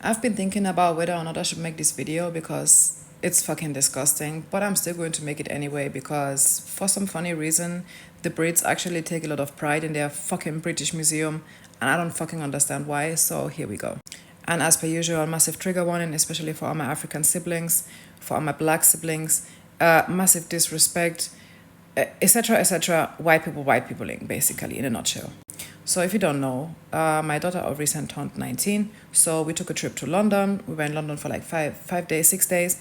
I've been thinking about whether or not I should make this video because it's fucking disgusting, but I'm still going to make it anyway because for some funny reason, the Brits actually take a lot of pride in their fucking British Museum, and I don't fucking understand why, so here we go. And as per usual, massive trigger warning, especially for all my African siblings, for all my black siblings, massive disrespect, etc., etc. White peopling, basically, in a nutshell. So if you don't know, my daughter of recent turned 19, so we took a trip to London. We were in London for like 5 days, 6 days,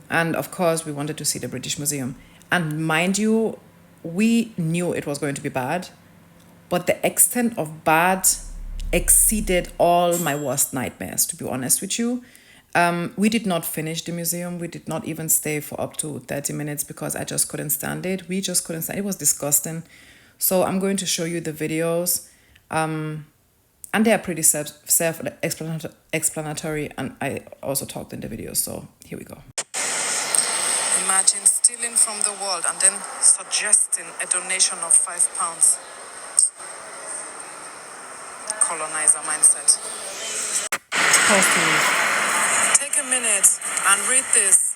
and of course we wanted to see the British Museum. And mind you, we knew it was going to be bad, but the extent of bad exceeded all my worst nightmares, to be honest with you. We did not finish the museum. We did not even stay for up to 30 minutes because I just couldn't stand it. We just couldn't stand it. It was disgusting. So I'm going to show you the videos. And they are pretty self-explanatory, and I also talked in the videos. So here we go. Imagine stealing from the world and then suggesting a donation of £5. Colonizer mindset. Positive. Take a minute and read this.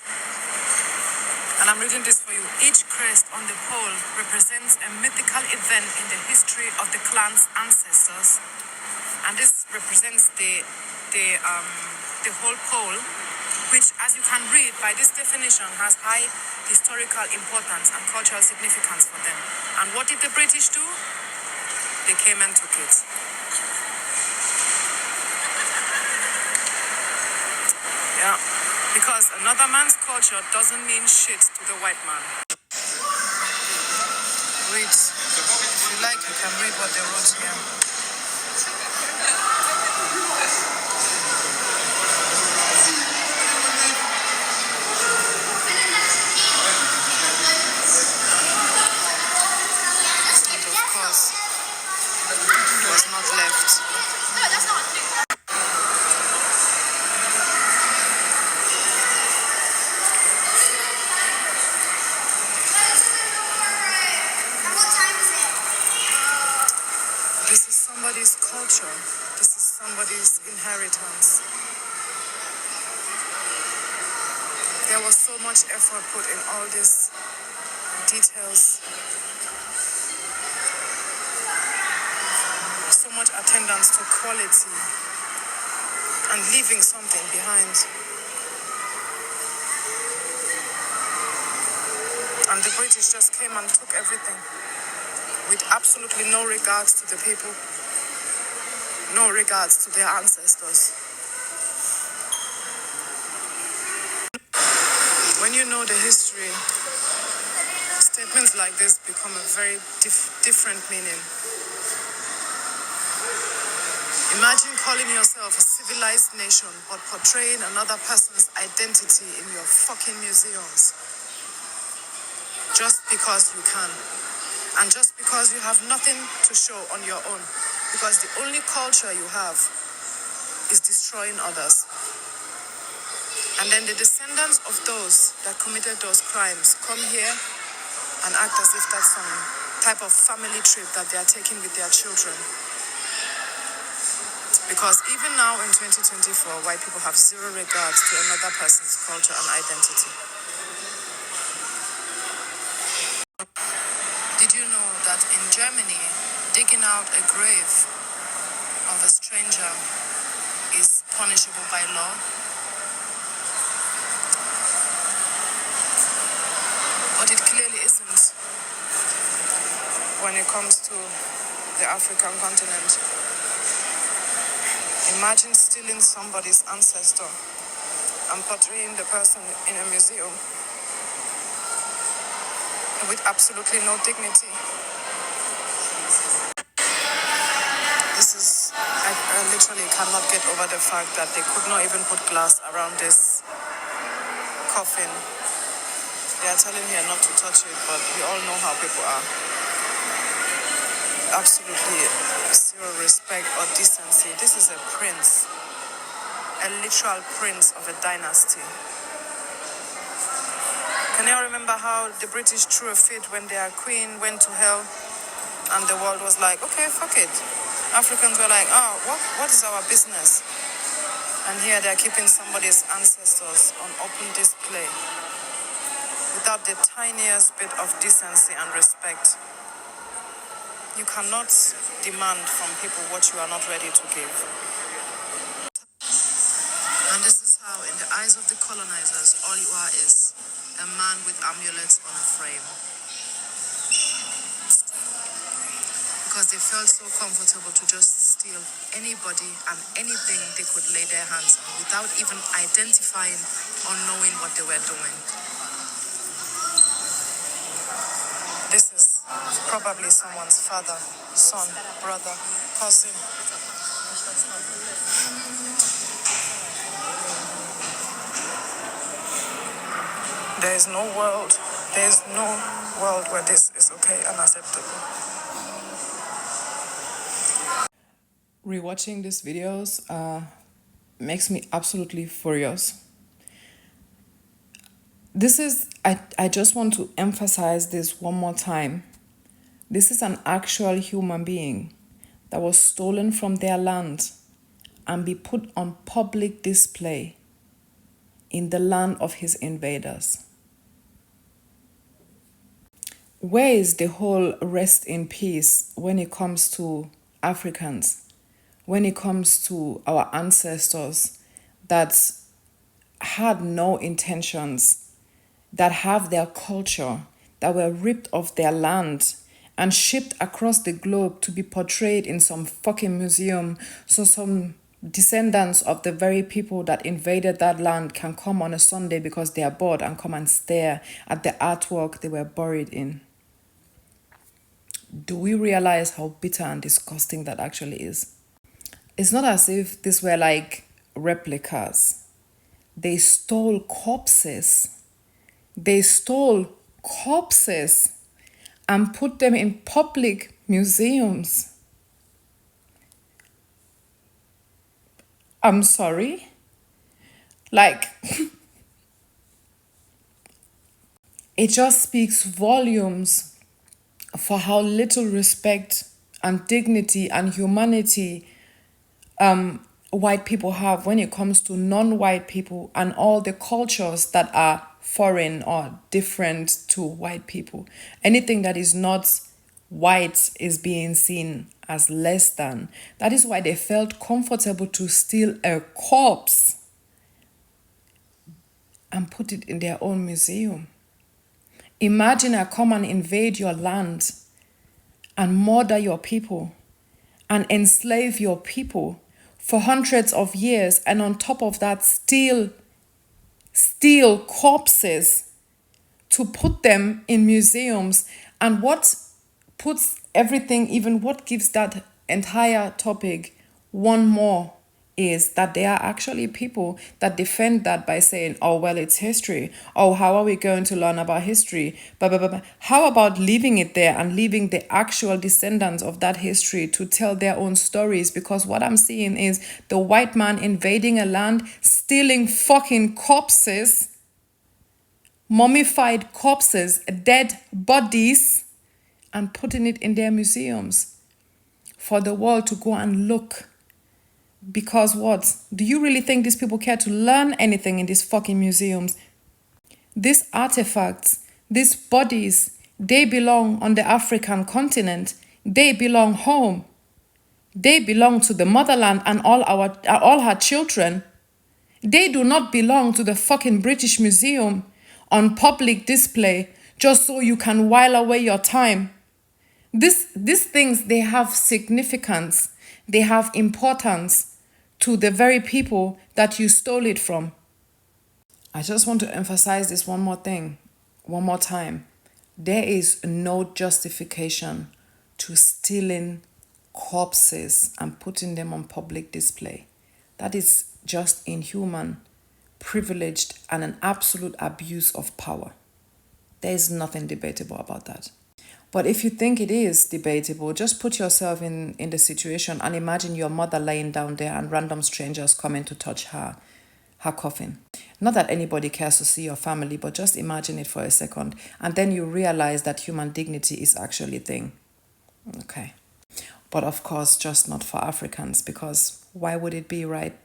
And I'm reading this for you. Each crest on the pole represents a mythical event in the history of the clan's ancestors. And this represents the whole pole, which, as you can read by this definition, has high historical importance and cultural significance for them. And what did the British do? They came and took it. Yeah, because another man's culture doesn't mean shit to the white man. Read. If you like, you can read what they wrote here. And of course, it was not left. This is somebody's culture. This is somebody's inheritance. There was so much effort put in all these details. So much attendance to quality and leaving something behind. And the British just came and took everything with absolutely no regards to the people, no regards to their ancestors. When you know the history, statements like this become a very different meaning. Imagine calling yourself a civilized nation but portraying another person's identity in your fucking museums. Just because you can. And just because you have nothing to show on your own. Because the only culture you have is destroying others. And then the descendants of those that committed those crimes come here and act as if that's some type of family trip that they are taking with their children. Because even now in 2024, white people have zero regards to another person's culture and identity. Did you know that in Germany, digging out a grave of a stranger is punishable by law? But it clearly isn't when it comes to the African continent. Imagine stealing somebody's ancestor and portraying the person in a museum with absolutely no dignity. I literally cannot get over the fact that they could not even put glass around this coffin. They are telling her not to touch it, but we all know how people are. Absolutely zero respect or decency. This is a prince, a literal prince of a dynasty. Can you remember how the British threw a fit when their queen went to hell and the world was like, okay, fuck it. Africans were like, oh, what is our business? And here they're keeping somebody's ancestors on open display without the tiniest bit of decency and respect. You cannot demand from people what you are not ready to give. And this is how, in the eyes of the colonizers, all you are is a man with amulets on a frame. Because they felt so comfortable to just steal anybody and anything they could lay their hands on without even identifying or knowing what they were doing. This is probably someone's father, son, brother, cousin. There is no world where this is okay and acceptable. Rewatching these videos makes me absolutely furious. I just want to emphasize this one more time. This is an actual human being that was stolen from their land and be put on public display in the land of his invaders. Where is the whole rest in peace when it comes to Africans, when it comes to our ancestors that had no intentions, that have their culture, that were ripped of their land and shipped across the globe to be portrayed in some fucking museum so some descendants of the very people that invaded that land can come on a Sunday because they are bored and come and stare at the artwork they were buried in? Do we realize how bitter and disgusting that actually is? It's not as if these were like replicas. They stole corpses. They stole corpses and put them in public museums. I'm sorry? Like, it just speaks volumes for how little respect and dignity and humanity white people have when it comes to non-white people and all the cultures that are foreign or different to white people. Anything that is not white is being seen as less than. That is why they felt comfortable to steal a corpse and put it in their own museum. Imagine I come and invade your land and murder your people and enslave your people for hundreds of years, and on top of that steal corpses to put them in museums. And what puts everything, even what gives that entire topic one more, is that there are actually people that defend that by saying, oh, well, it's history. Oh, how are we going to learn about history? But how about leaving it there and leaving the actual descendants of that history to tell their own stories? Because what I'm seeing is the white man invading a land, stealing fucking corpses, mummified corpses, dead bodies, and putting it in their museums for the world to go and look. Because what? Do you really think these people care to learn anything in these fucking museums? These artifacts, these bodies, they belong on the African continent. They belong home. They belong to the motherland and all her children. They do not belong to the fucking British Museum on public display just so you can while away your time. These things, they have significance. They have importance to the very people that you stole it from. I just want to emphasize this one more time. There is no justification to stealing corpses and putting them on public display. That is just inhuman, privileged, and an absolute abuse of power. There is nothing debatable about that. But if you think it is debatable, just put yourself in the situation and imagine your mother laying down there and random strangers coming to touch her coffin. Not that anybody cares to see your family, but just imagine it for a second. And then you realize that human dignity is actually a thing. Okay. But of course, just not for Africans, because why would it be, right?